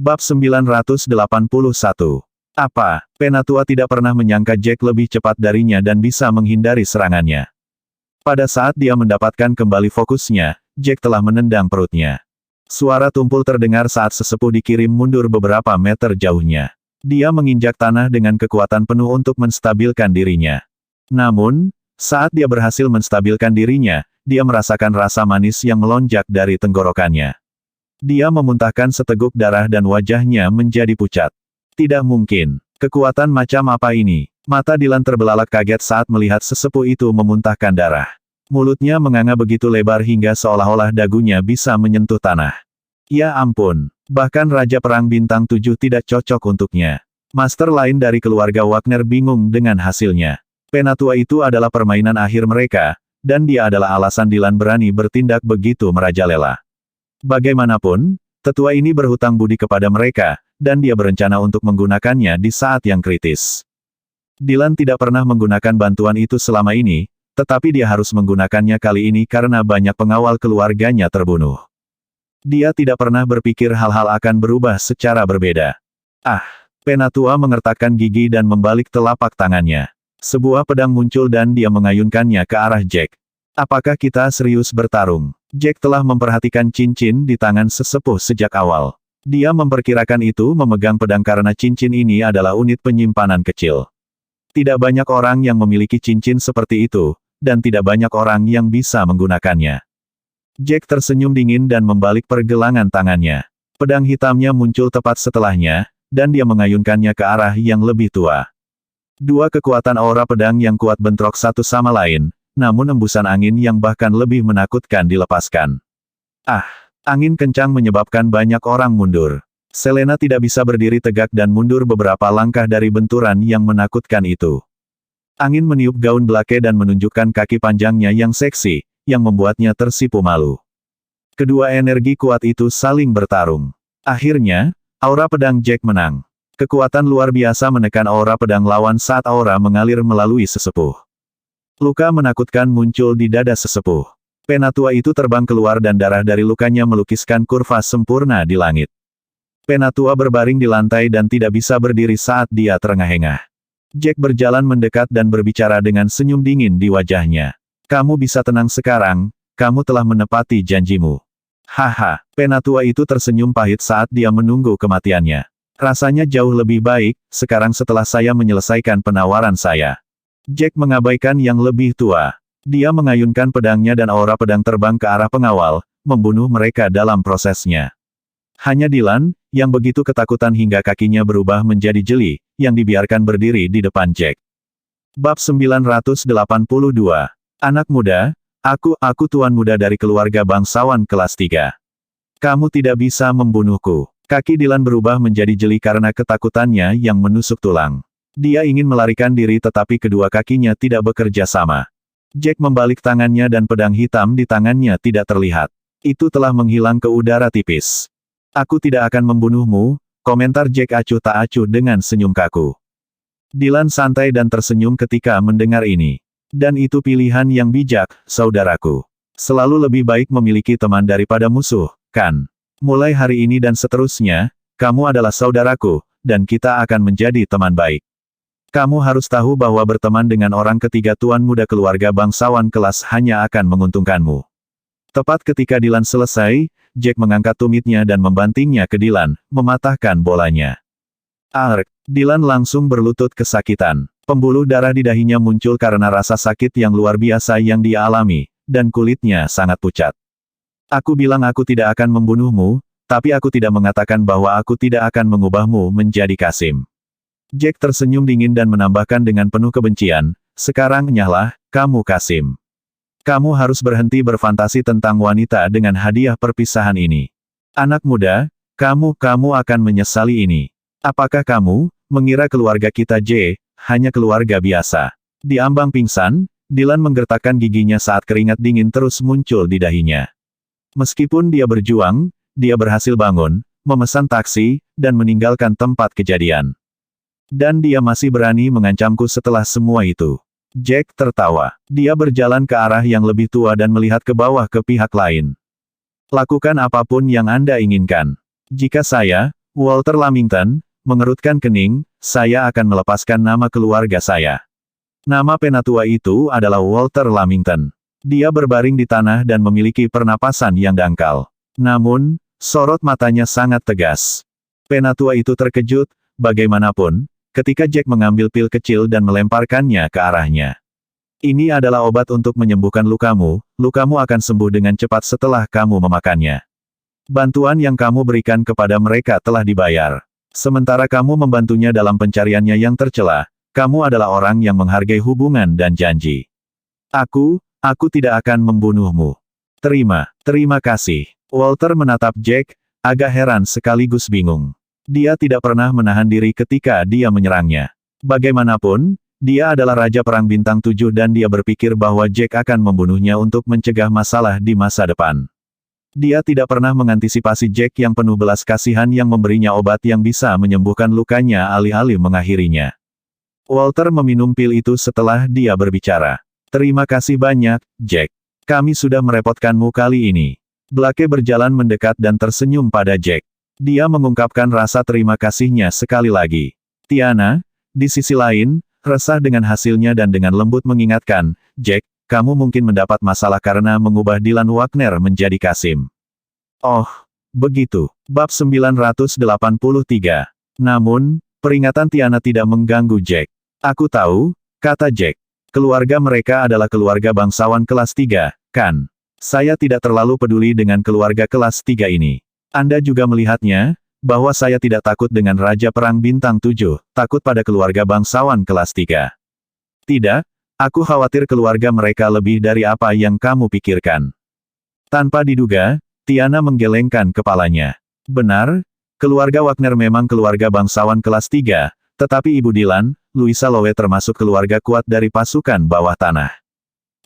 Bab 981. Apa? Penatua tidak pernah menyangka Jack lebih cepat darinya dan bisa menghindari serangannya. Pada saat dia mendapatkan kembali fokusnya, Jack telah menendang perutnya. Suara tumpul terdengar saat sesepuh dikirim mundur beberapa meter jauhnya. Dia menginjak tanah dengan kekuatan penuh untuk menstabilkan dirinya. Namun, saat dia berhasil menstabilkan dirinya, dia merasakan rasa manis yang melonjak dari tenggorokannya. Dia memuntahkan seteguk darah dan wajahnya menjadi pucat. Tidak mungkin. Kekuatan macam apa ini? Mata Dylan terbelalak kaget saat melihat sesepuh itu memuntahkan darah. Mulutnya menganga begitu lebar hingga seolah-olah dagunya bisa menyentuh tanah. Ya ampun. Bahkan Raja Perang Bintang 7 tidak cocok untuknya. Master lain dari keluarga Wagner bingung dengan hasilnya. Penatua itu adalah permainan akhir mereka, dan dia adalah alasan Dylan berani bertindak begitu merajalela. Bagaimanapun, tetua ini berhutang budi kepada mereka, dan dia berencana untuk menggunakannya di saat yang kritis. Dylan tidak pernah menggunakan bantuan itu selama ini, tetapi dia harus menggunakannya kali ini karena banyak pengawal keluarganya terbunuh. Dia tidak pernah berpikir hal-hal akan berubah secara berbeda. Penatua mengertakkan gigi dan membalik telapak tangannya. Sebuah pedang muncul dan dia mengayunkannya ke arah Jack. Apakah kita serius bertarung? Jack telah memperhatikan cincin di tangan sesepuh sejak awal. Dia memperkirakan itu memegang pedang karena cincin ini adalah unit penyimpanan kecil. Tidak banyak orang yang memiliki cincin seperti itu, dan tidak banyak orang yang bisa menggunakannya. Jack tersenyum dingin dan membalik pergelangan tangannya. Pedang hitamnya muncul tepat setelahnya, dan dia mengayunkannya ke arah yang lebih tua. Dua kekuatan aura pedang yang kuat bentrok satu sama lain, namun embusan angin yang bahkan lebih menakutkan dilepaskan. Angin kencang menyebabkan banyak orang mundur. Selena tidak bisa berdiri tegak dan mundur beberapa langkah dari benturan yang menakutkan itu. Angin meniup gaun belake dan menunjukkan kaki panjangnya yang seksi, yang membuatnya tersipu malu. Kedua energi kuat itu saling bertarung. Akhirnya, aura pedang Jack menang. Kekuatan luar biasa menekan aura pedang lawan saat aura mengalir melalui sesepuh. Luka menakutkan muncul di dada sesepuh. Penatua itu terbang keluar dan darah dari lukanya melukiskan kurva sempurna di langit. Penatua berbaring di lantai dan tidak bisa berdiri saat dia terengah-engah. Jack berjalan mendekat dan berbicara dengan senyum dingin di wajahnya. Kamu bisa tenang sekarang, kamu telah menepati janjimu. Haha, penatua itu tersenyum pahit saat dia menunggu kematiannya. Rasanya jauh lebih baik, sekarang setelah saya menyelesaikan penawaran saya. Jack mengabaikan yang lebih tua. Dia mengayunkan pedangnya dan aura pedang terbang ke arah pengawal, membunuh mereka dalam prosesnya. Hanya Dylan, yang begitu ketakutan hingga kakinya berubah menjadi jeli, yang dibiarkan berdiri di depan Jack. Bab 982. Anak muda, aku tuan muda dari keluarga bangsawan kelas 3. Kamu tidak bisa membunuhku. Kaki Dylan berubah menjadi jeli karena ketakutannya yang menusuk tulang. Dia ingin melarikan diri tetapi kedua kakinya tidak bekerja sama. Jack membalik tangannya dan pedang hitam di tangannya tidak terlihat. Itu telah menghilang ke udara tipis. Aku tidak akan membunuhmu, komentar Jack acuh tak acuh dengan senyum kaku. Dylan santai dan tersenyum ketika mendengar ini. Dan itu pilihan yang bijak, saudaraku. Selalu lebih baik memiliki teman daripada musuh, kan? Mulai hari ini dan seterusnya, kamu adalah saudaraku, dan kita akan menjadi teman baik. Kamu harus tahu bahwa berteman dengan orang ketiga tuan muda keluarga bangsawan kelas hanya akan menguntungkanmu. Tepat ketika Dylan selesai, Jack mengangkat tumitnya dan membantingnya ke Dylan, mematahkan bolanya. Dylan langsung berlutut kesakitan. Pembuluh darah di dahinya muncul karena rasa sakit yang luar biasa yang dia alami, dan kulitnya sangat pucat. Aku bilang aku tidak akan membunuhmu, tapi aku tidak mengatakan bahwa aku tidak akan mengubahmu menjadi Kasim. Jack tersenyum dingin dan menambahkan dengan penuh kebencian, sekarang nyahlah, kamu Kasim. Kamu harus berhenti berfantasi tentang wanita dengan hadiah perpisahan ini. Anak muda, kamu akan menyesali ini. Apakah kamu mengira keluarga kita hanya keluarga biasa? Di ambang pingsan, Dylan menggertakkan giginya saat keringat dingin terus muncul di dahinya. Meskipun dia berjuang, dia berhasil bangun, memesan taksi, dan meninggalkan tempat kejadian. Dan dia masih berani mengancamku setelah semua itu. Jack tertawa. Dia berjalan ke arah yang lebih tua dan melihat ke bawah ke pihak lain. Lakukan apapun yang Anda inginkan. Jika saya, Walter Lamington, mengerutkan kening, saya akan melepaskan nama keluarga saya. Nama penatua itu adalah Walter Lamington. Dia berbaring di tanah dan memiliki pernapasan yang dangkal. Namun, sorot matanya sangat tegas. Penatua itu terkejut, bagaimanapun, ketika Jack mengambil pil kecil dan melemparkannya ke arahnya. Ini adalah obat untuk menyembuhkan lukamu, lukamu akan sembuh dengan cepat setelah kamu memakannya. Bantuan yang kamu berikan kepada mereka telah dibayar. Sementara kamu membantunya dalam pencariannya yang tercela, kamu adalah orang yang menghargai hubungan dan janji. Aku tidak akan membunuhmu. Terima kasih. Walter menatap Jack, agak heran sekaligus bingung. Dia tidak pernah menahan diri ketika dia menyerangnya. Bagaimanapun, dia adalah Raja Perang Bintang 7 dan dia berpikir bahwa Jack akan membunuhnya untuk mencegah masalah di masa depan. Dia tidak pernah mengantisipasi Jack yang penuh belas kasihan yang memberinya obat yang bisa menyembuhkan lukanya alih-alih mengakhirinya. Walter meminum pil itu setelah dia berbicara. Terima kasih banyak, Jack. Kami sudah merepotkanmu kali ini. Blake berjalan mendekat dan tersenyum pada Jack. Dia mengungkapkan rasa terima kasihnya sekali lagi. Tiana, di sisi lain, resah dengan hasilnya dan dengan lembut mengingatkan, Jack, kamu mungkin mendapat masalah karena mengubah Dylan Wagner menjadi Kasim. Oh, begitu. Bab 983. Namun, peringatan Tiana tidak mengganggu Jack. Aku tahu, kata Jack. Keluarga mereka adalah keluarga bangsawan kelas 3, kan? Saya tidak terlalu peduli dengan keluarga kelas 3 ini. Anda juga melihatnya, bahwa saya tidak takut dengan Raja Perang Bintang 7, takut pada keluarga bangsawan kelas 3. Tidak, aku khawatir keluarga mereka lebih dari apa yang kamu pikirkan. Tanpa diduga, Tiana menggelengkan kepalanya. Benar, keluarga Wagner memang keluarga bangsawan kelas 3, tetapi Ibu Dylan, Louisa Lowe termasuk keluarga kuat dari pasukan bawah tanah.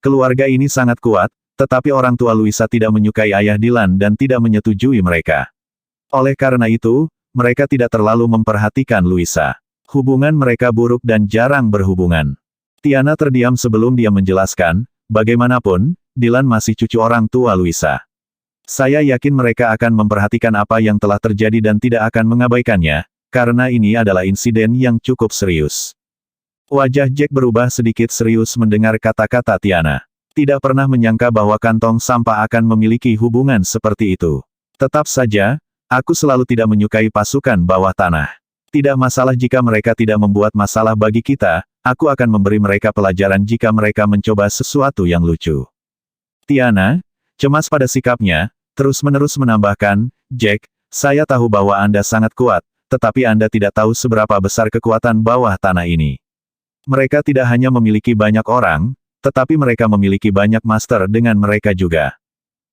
Keluarga ini sangat kuat, tetapi orang tua Louisa tidak menyukai ayah Dylan dan tidak menyetujui mereka. Oleh karena itu, mereka tidak terlalu memperhatikan Louisa. Hubungan mereka buruk dan jarang berhubungan. Tiana terdiam sebelum dia menjelaskan, bagaimanapun, Dylan masih cucu orang tua Louisa. Saya yakin mereka akan memperhatikan apa yang telah terjadi dan tidak akan mengabaikannya, karena ini adalah insiden yang cukup serius. Wajah Jack berubah sedikit serius mendengar kata-kata Tiana. Tidak pernah menyangka bahwa kantong sampah akan memiliki hubungan seperti itu. Tetap saja, aku selalu tidak menyukai pasukan bawah tanah. Tidak masalah jika mereka tidak membuat masalah bagi kita, aku akan memberi mereka pelajaran jika mereka mencoba sesuatu yang lucu. Tiana, cemas pada sikapnya, terus-menerus menambahkan, Jack, saya tahu bahwa Anda sangat kuat, tetapi Anda tidak tahu seberapa besar kekuatan bawah tanah ini. Mereka tidak hanya memiliki banyak orang, tetapi mereka memiliki banyak master dengan mereka juga.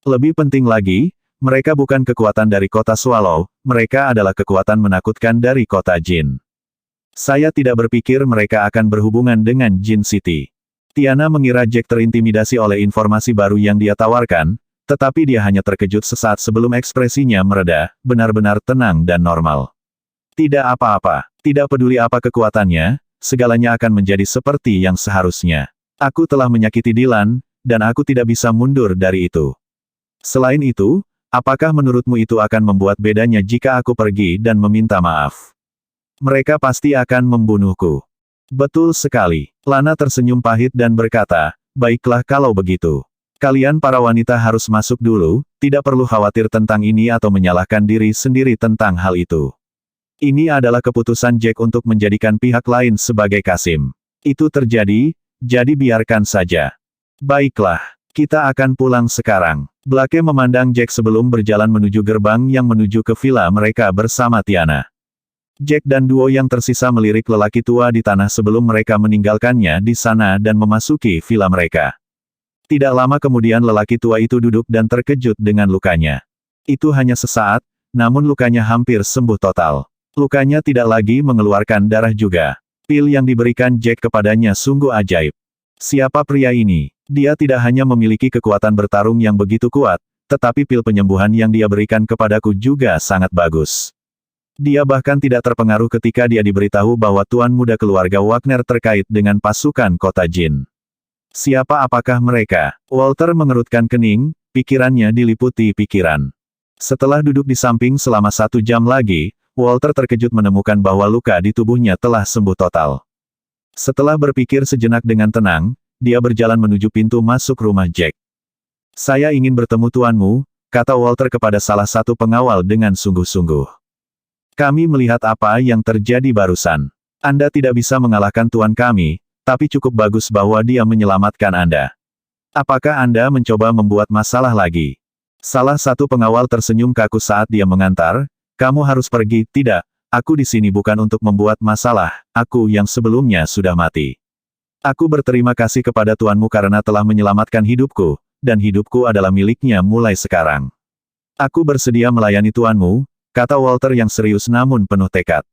Lebih penting lagi, mereka bukan kekuatan dari kota Swallow, mereka adalah kekuatan menakutkan dari kota Jin. Saya tidak berpikir mereka akan berhubungan dengan Jin City. Tiana mengira Jack terintimidasi oleh informasi baru yang dia tawarkan, tetapi dia hanya terkejut sesaat sebelum ekspresinya mereda, benar-benar tenang dan normal. Tidak apa-apa, tidak peduli apa kekuatannya, segalanya akan menjadi seperti yang seharusnya. Aku telah menyakiti Dylan, dan aku tidak bisa mundur dari itu. Selain itu, apakah menurutmu itu akan membuat bedanya jika aku pergi dan meminta maaf? Mereka pasti akan membunuhku. Betul sekali. Lana tersenyum pahit dan berkata, baiklah kalau begitu. Kalian para wanita harus masuk dulu, tidak perlu khawatir tentang ini atau menyalahkan diri sendiri tentang hal itu. Ini adalah keputusan Jack untuk menjadikan pihak lain sebagai Kasim. Itu terjadi, jadi biarkan saja. Baiklah, kita akan pulang sekarang. Blake memandang Jack sebelum berjalan menuju gerbang yang menuju ke villa mereka bersama Tiana. Jack dan duo yang tersisa melirik lelaki tua di tanah sebelum mereka meninggalkannya di sana dan memasuki villa mereka. Tidak lama kemudian lelaki tua itu duduk dan terkejut dengan lukanya. Itu hanya sesaat, namun lukanya hampir sembuh total. Lukanya tidak lagi mengeluarkan darah juga. Pil yang diberikan Jack kepadanya sungguh ajaib. Siapa pria ini? Dia tidak hanya memiliki kekuatan bertarung yang begitu kuat, tetapi pil penyembuhan yang dia berikan kepadaku juga sangat bagus. Dia bahkan tidak terpengaruh ketika dia diberitahu bahwa tuan muda keluarga Wagner terkait dengan pasukan kota Jin. Apakah mereka? Walter mengerutkan kening, pikirannya diliputi pikiran. Setelah duduk di samping selama 1 jam lagi, Walter terkejut menemukan bahwa luka di tubuhnya telah sembuh total. Setelah berpikir sejenak dengan tenang, dia berjalan menuju pintu masuk rumah Jack. "Saya ingin bertemu tuanmu," kata Walter kepada salah satu pengawal dengan sungguh-sungguh. "Kami melihat apa yang terjadi barusan. Anda tidak bisa mengalahkan tuan kami, tapi cukup bagus bahwa dia menyelamatkan Anda. Apakah Anda mencoba membuat masalah lagi?" Salah satu pengawal tersenyum kaku saat dia mengantar, "Kamu harus pergi." "Tidak, aku di sini bukan untuk membuat masalah, aku yang sebelumnya sudah mati. Aku berterima kasih kepada tuanmu karena telah menyelamatkan hidupku, dan hidupku adalah miliknya mulai sekarang. Aku bersedia melayani tuanmu," kata Walter yang serius namun penuh tekad.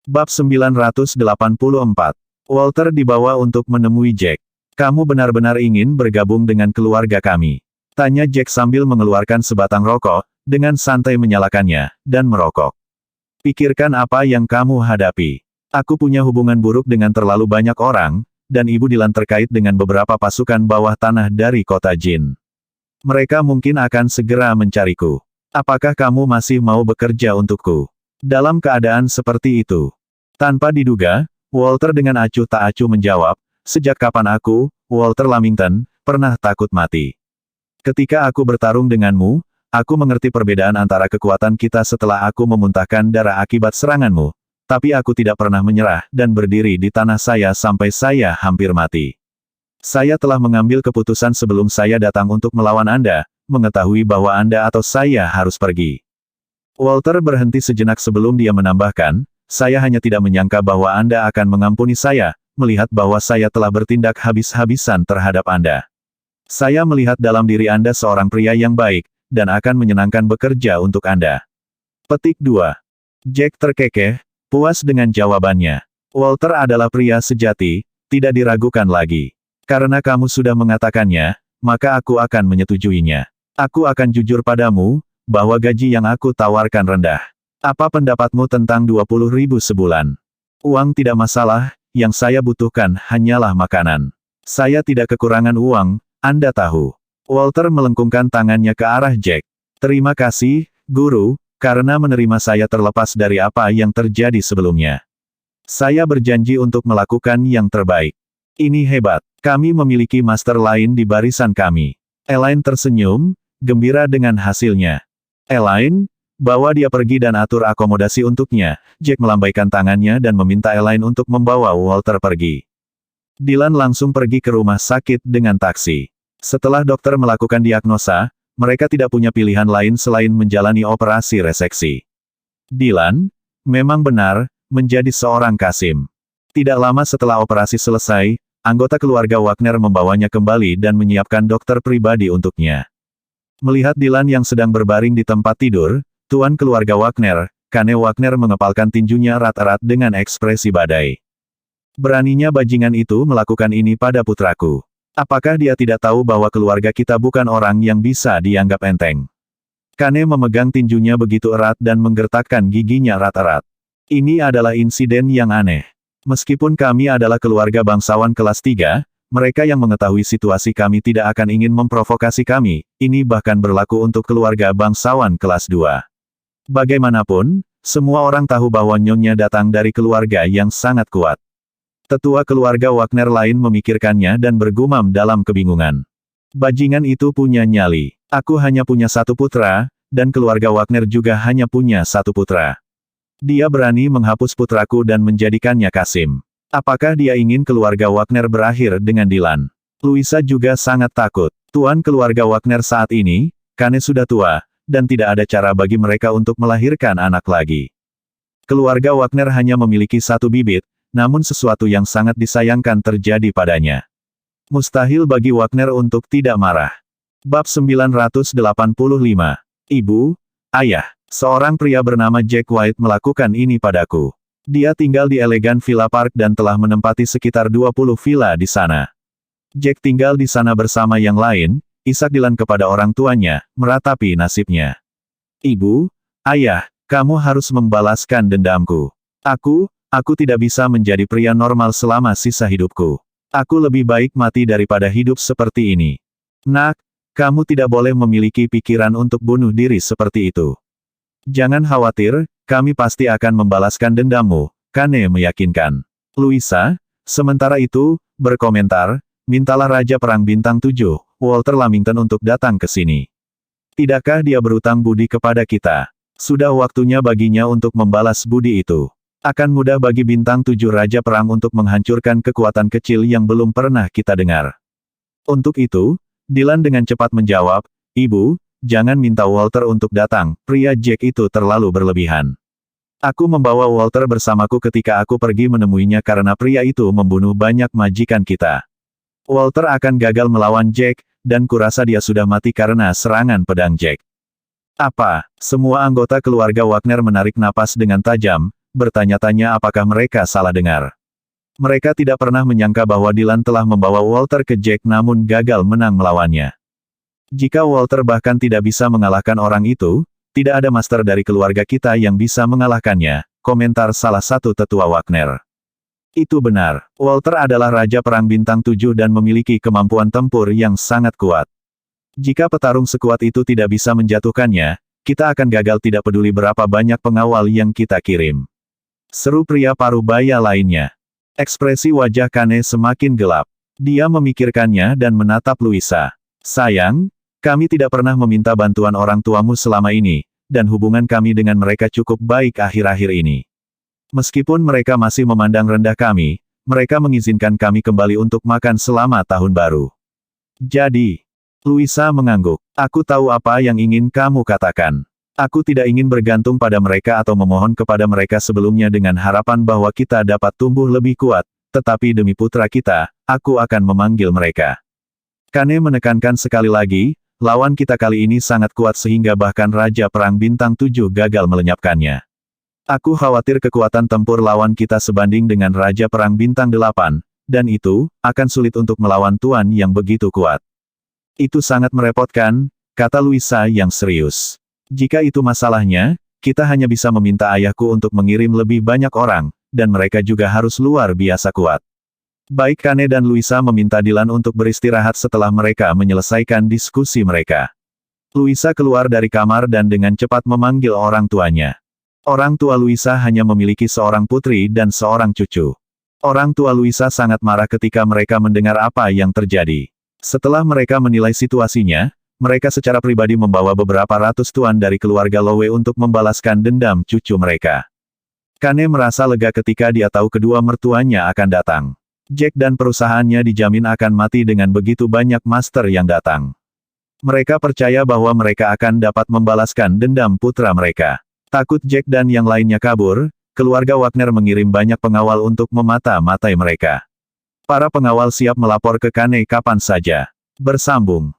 Bab 984. Walter dibawa untuk menemui Jack. "Kamu benar-benar ingin bergabung dengan keluarga kami?" tanya Jack sambil mengeluarkan sebatang rokok, dengan santai menyalakannya, dan merokok. "Pikirkan apa yang kamu hadapi. Aku punya hubungan buruk dengan terlalu banyak orang, dan Ibu Dylan terkait dengan beberapa pasukan bawah tanah dari kota Jin. Mereka mungkin akan segera mencariku. Apakah kamu masih mau bekerja untukku?" Dalam keadaan seperti itu, tanpa diduga, Walter dengan acuh tak acuh menjawab, "Sejak kapan aku, Walter Lamington, pernah takut mati? Ketika aku bertarung denganmu, aku mengerti perbedaan antara kekuatan kita setelah aku memuntahkan darah akibat seranganmu, tapi aku tidak pernah menyerah dan berdiri di tanah saya sampai saya hampir mati. Saya telah mengambil keputusan sebelum saya datang untuk melawan Anda, mengetahui bahwa Anda atau saya harus pergi." Walter berhenti sejenak sebelum dia menambahkan, "Saya hanya tidak menyangka bahwa Anda akan mengampuni saya, melihat bahwa saya telah bertindak habis-habisan terhadap Anda. Saya melihat dalam diri Anda seorang pria yang baik, dan akan menyenangkan bekerja untuk Anda." Petik 2. Jack terkekeh, puas dengan jawabannya. Walter adalah pria sejati, tidak diragukan lagi. "Karena kamu sudah mengatakannya, maka aku akan menyetujuinya. Aku akan jujur padamu, bahwa gaji yang aku tawarkan rendah. Apa pendapatmu tentang 20.000 sebulan? Uang tidak masalah, yang saya butuhkan hanyalah makanan. Saya tidak kekurangan uang, Anda tahu." Walter melengkungkan tangannya ke arah Jack. "Terima kasih, Guru, karena menerima saya terlepas dari apa yang terjadi sebelumnya. Saya berjanji untuk melakukan yang terbaik. Ini hebat. Kami memiliki master lain di barisan kami." Elaine tersenyum, gembira dengan hasilnya. "Elaine, bawa dia pergi dan atur akomodasi untuknya." Jack melambaikan tangannya dan meminta Elaine untuk membawa Walter pergi. Dylan langsung pergi ke rumah sakit dengan taksi. Setelah dokter melakukan diagnosa, mereka tidak punya pilihan lain selain menjalani operasi reseksi. Dylan, memang benar, menjadi seorang Kasim. Tidak lama setelah operasi selesai, anggota keluarga Wagner membawanya kembali dan menyiapkan dokter pribadi untuknya. Melihat Dylan yang sedang berbaring di tempat tidur, tuan keluarga Wagner, Kane Wagner mengepalkan tinjunya erat-erat dengan ekspresi badai. "Beraninya bajingan itu melakukan ini pada putraku. Apakah dia tidak tahu bahwa keluarga kita bukan orang yang bisa dianggap enteng?" Kane memegang tinjunya begitu erat dan menggertakkan giginya erat-erat. "Ini adalah insiden yang aneh. Meskipun kami adalah keluarga bangsawan kelas 3, mereka yang mengetahui situasi kami tidak akan ingin memprovokasi kami, ini bahkan berlaku untuk keluarga bangsawan kelas 2. Bagaimanapun, semua orang tahu bahwa Nyonya datang dari keluarga yang sangat kuat." Tetua keluarga Wagner lain memikirkannya dan bergumam dalam kebingungan. "Bajingan itu punya nyali. Aku hanya punya satu putra, dan keluarga Wagner juga hanya punya satu putra. Dia berani menghapus putraku dan menjadikannya Kasim. Apakah dia ingin keluarga Wagner berakhir dengan Dylan?" Louisa juga sangat takut. Tuan keluarga Wagner saat ini, Kane sudah tua, dan tidak ada cara bagi mereka untuk melahirkan anak lagi. Keluarga Wagner hanya memiliki satu bibit, namun sesuatu yang sangat disayangkan terjadi padanya. Mustahil bagi Wagner untuk tidak marah. Bab 985. "Ibu, Ayah, seorang pria bernama Jack White melakukan ini padaku. Dia tinggal di elegan Villa Park dan telah menempati sekitar 20 villa di sana. Jack tinggal di sana bersama yang lain," isak Dylan kepada orang tuanya, meratapi nasibnya. "Ibu, Ayah, kamu harus membalaskan dendamku. Aku tidak bisa menjadi pria normal selama sisa hidupku. Aku lebih baik mati daripada hidup seperti ini. Nak, kamu tidak boleh memiliki pikiran untuk bunuh diri seperti itu." Jangan khawatir, kami pasti akan membalaskan dendammu, Kane meyakinkan. Luisa, sementara itu, berkomentar, mintalah Raja Perang Bintang 7, Walter Lamington untuk datang ke sini. Tidakkah dia berutang budi kepada kita? Sudah waktunya baginya untuk membalas budi itu. Akan mudah bagi Bintang 7 Raja Perang untuk menghancurkan kekuatan kecil yang belum pernah kita dengar. Untuk itu, Dylan dengan cepat menjawab, Ibu, jangan minta Walter untuk datang, pria Jack itu terlalu berlebihan. Aku membawa Walter bersamaku ketika aku pergi menemuinya karena pria itu membunuh banyak majikan kita. Walter akan gagal melawan Jack, dan kurasa dia sudah mati karena serangan pedang Jack. Apa? Semua anggota keluarga Wagner menarik napas dengan tajam, bertanya-tanya apakah mereka salah dengar. Mereka tidak pernah menyangka bahwa Dylan telah membawa Walter ke Jack namun gagal menang melawannya. Jika Walter bahkan tidak bisa mengalahkan orang itu, tidak ada master dari keluarga kita yang bisa mengalahkannya, komentar salah satu tetua Wagner. Itu benar, Walter adalah Raja Perang Bintang 7 dan memiliki kemampuan tempur yang sangat kuat. Jika petarung sekuat itu tidak bisa menjatuhkannya, kita akan gagal tidak peduli berapa banyak pengawal yang kita kirim. Seru pria paruh baya lainnya. Ekspresi wajah Kane semakin gelap. Dia memikirkannya dan menatap Luisa. Sayang, kami tidak pernah meminta bantuan orang tuamu selama ini, dan hubungan kami dengan mereka cukup baik akhir-akhir ini. Meskipun mereka masih memandang rendah kami, mereka mengizinkan kami kembali untuk makan selama tahun baru. Jadi, Luisa mengangguk. Aku tahu apa yang ingin kamu katakan. Aku tidak ingin bergantung pada mereka atau memohon kepada mereka sebelumnya dengan harapan bahwa kita dapat tumbuh lebih kuat, tetapi demi putra kita, aku akan memanggil mereka. Kane menekankan sekali lagi, lawan kita kali ini sangat kuat sehingga bahkan Raja Perang Bintang 7 gagal melenyapkannya. Aku khawatir kekuatan tempur lawan kita sebanding dengan Raja Perang Bintang 8, dan itu, akan sulit untuk melawan tuan yang begitu kuat. Itu sangat merepotkan, kata Luisa yang serius. Jika itu masalahnya, kita hanya bisa meminta ayahku untuk mengirim lebih banyak orang, dan mereka juga harus luar biasa kuat. Baik Kane dan Luisa meminta Dylan untuk beristirahat setelah mereka menyelesaikan diskusi mereka. Luisa keluar dari kamar dan dengan cepat memanggil orang tuanya. Orang tua Luisa hanya memiliki seorang putri dan seorang cucu. Orang tua Luisa sangat marah ketika mereka mendengar apa yang terjadi. Setelah mereka menilai situasinya, mereka secara pribadi membawa beberapa ratus tuan dari keluarga Lowe untuk membalaskan dendam cucu mereka. Kane merasa lega ketika dia tahu kedua mertuanya akan datang. Jack dan perusahaannya dijamin akan mati dengan begitu banyak master yang datang. Mereka percaya bahwa mereka akan dapat membalaskan dendam putra mereka. Takut Jack dan yang lainnya kabur, keluarga Wagner mengirim banyak pengawal untuk memata-matai mereka. Para pengawal siap melapor ke Kane kapan saja. Bersambung.